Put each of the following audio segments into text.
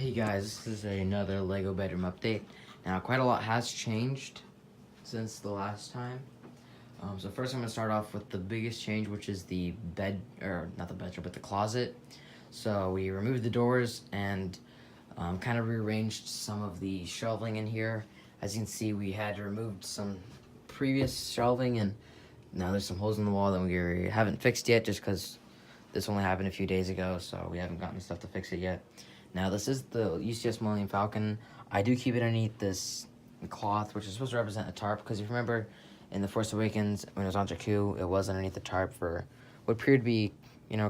Hey guys, this is another LEGO bedroom update. Now, quite a lot has changed since the last time. So first I'm going to start off with the biggest change, which is the bed, or not the bedroom, but the closet. So we removed the doors and kind of rearranged some of the shelving in here. As you can see, we had removed some previous shelving, and now there's some holes in the wall that we haven't fixed yet just because this only happened a few days ago, so we haven't gotten stuff to fix it yet. Now, this is the UCS Millennium Falcon. I do keep it underneath this cloth, which is supposed to represent a tarp, because if you remember in The Force Awakens, when it was on Jakku, it was underneath the tarp for what appeared to be,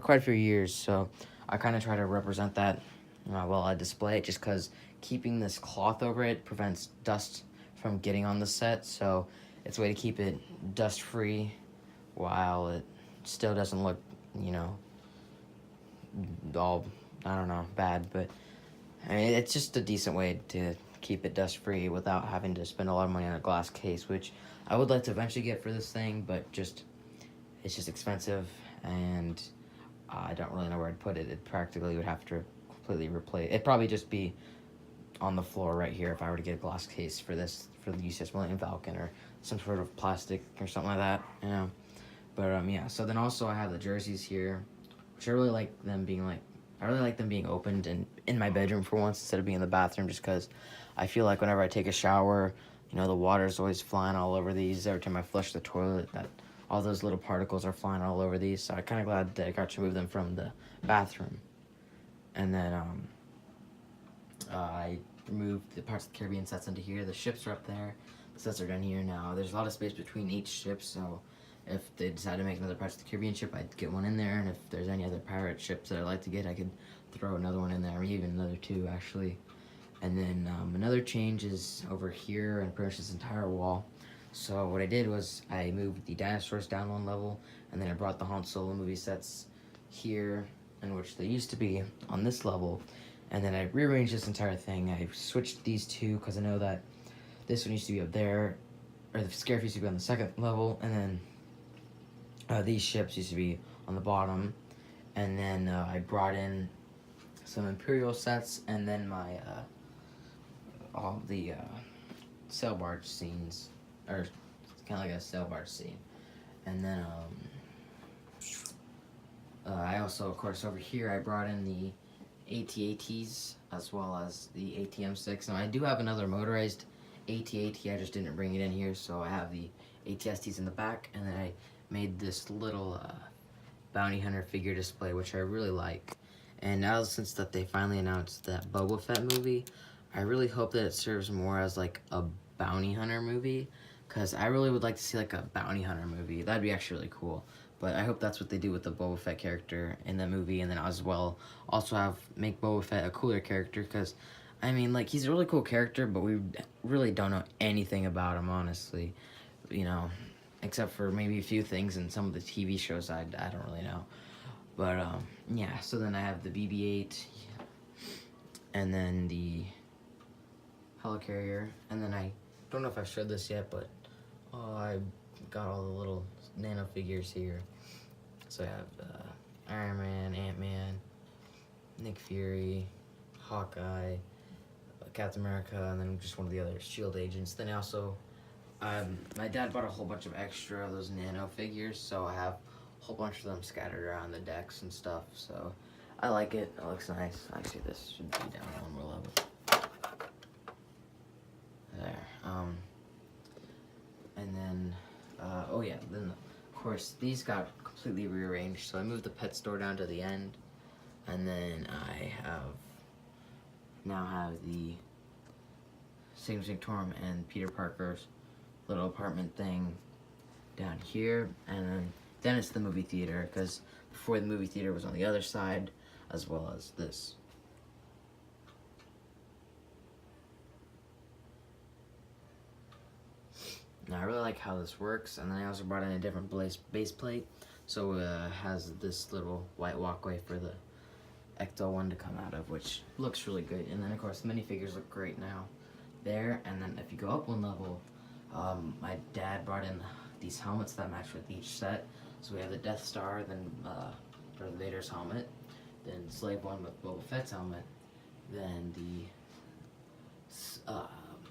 quite a few years. So I kind of try to represent that while I display it, just because keeping this cloth over it prevents dust from getting on the set. So it's a way to keep it dust-free while it still doesn't look, all, I don't know, bad, but I mean, it's just a decent way to keep it dust free without having to spend a lot of money on a glass case, which I would like to eventually get for this thing, but it's just expensive, and I don't really know where I'd put it. It practically would have to completely replace. It'd probably just be on the floor right here if I were to get a glass case for this, for the UCS Millennium Falcon, or some sort of plastic or something like that, But yeah. So then also I have the jerseys here, which I really like them being opened in my bedroom for once instead of being in the bathroom, just because I feel like whenever I take a shower, the water's always flying all over these. Every time I flush the toilet, that all those little particles are flying all over these. So I'm kind of glad that I got to move them from the bathroom. And then I removed the Parts of the Caribbean sets into here. The ships are up there. The sets are down here now. There's a lot of space between each ship, so if they decide to make another Pirates of the Caribbean ship, I'd get one in there, and if there's any other pirate ships that I'd like to get, I could throw another one in there, or even another two, actually. And then another change is over here and pretty much this entire wall. So what I did was I moved the dinosaurs down one level, and then I brought the Han Solo movie sets here, in which they used to be on this level, and then I rearranged this entire thing. I switched these two because I know that this one used to be up there, or the Scarif used to be on the second level, and then these ships used to be on the bottom, and then I brought in some Imperial sets, and then my all the sail barge scenes, or kind of like a sail barge scene, and then I also, of course, over here I brought in the AT-ATs as well as the AT-M6. Now I do have another motorized AT-AT, I just didn't bring it in here, so I have the AT-STs in the back, and then I made this little bounty hunter figure display, which I really like. And now since that they finally announced that Boba Fett movie, I really hope that it serves more as like a bounty hunter movie, because I really would like to see like a bounty hunter movie. That'd be actually really cool. But I hope that's what they do with the Boba Fett character in the movie, and then as well also make Boba Fett a cooler character, because I mean, like, he's a really cool character, but we really don't know anything about him, honestly, except for maybe a few things in some of the TV shows I don't really know. But yeah, so then I have the BB-8, and then the helicarrier, and then I don't know if I showed this yet, but I got all the little nano figures here. So I have Iron Man, Ant-Man, Nick Fury, Hawkeye, Captain America, and then just one of the other S.H.I.E.L.D. agents. Then also, my dad bought a whole bunch of extra of those nano figures, so I have a whole bunch of them scattered around the decks and stuff, so I like it. It looks nice. Actually, this should be down one more level. There. And then, oh yeah, then of course these got completely rearranged, so I moved the pet store down to the end, and then I now have the St. Sanctorum and Peter Parker's little apartment thing down here, and then it's the movie theater, because before the movie theater was on the other side, as well as this. Now I really like how this works, and then I also brought in a different base plate, so it has this little white walkway for the Ecto 1 to come out of, which looks really good. And then of course the minifigures look great now there. And then if you go up one level, my dad brought in these helmets that match with each set. So we have the Death Star, then Darth Vader's helmet, then Slave One with Boba Fett's helmet, then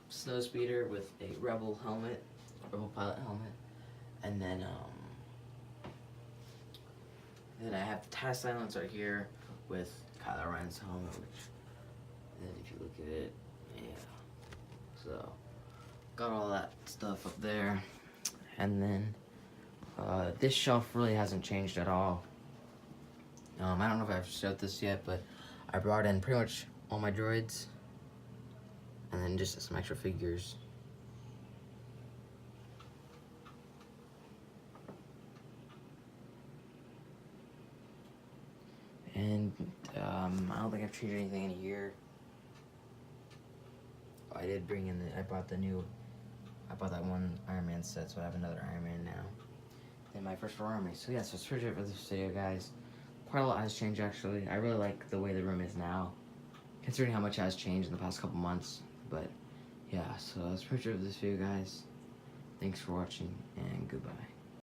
snow speeder with a Rebel helmet, Rebel pilot helmet, and then I have the TAS silencer here with Kylo Ren's helmet, which then if you look at it, yeah. So got all that stuff up there, and then this shelf really hasn't changed at all. I don't know if I've showed this yet, but I brought in pretty much all my droids, and then just some extra figures. And I don't think I've changed anything in a year. I did bring in I bought that one Iron Man set, so I have another Iron Man now. Then my first army. So yeah, so that's pretty much it for this video, guys. Quite a lot has changed, actually. I really like the way the room is now, considering how much has changed in the past couple months. But yeah, so that's pretty much it for this video, guys. Thanks for watching, and goodbye.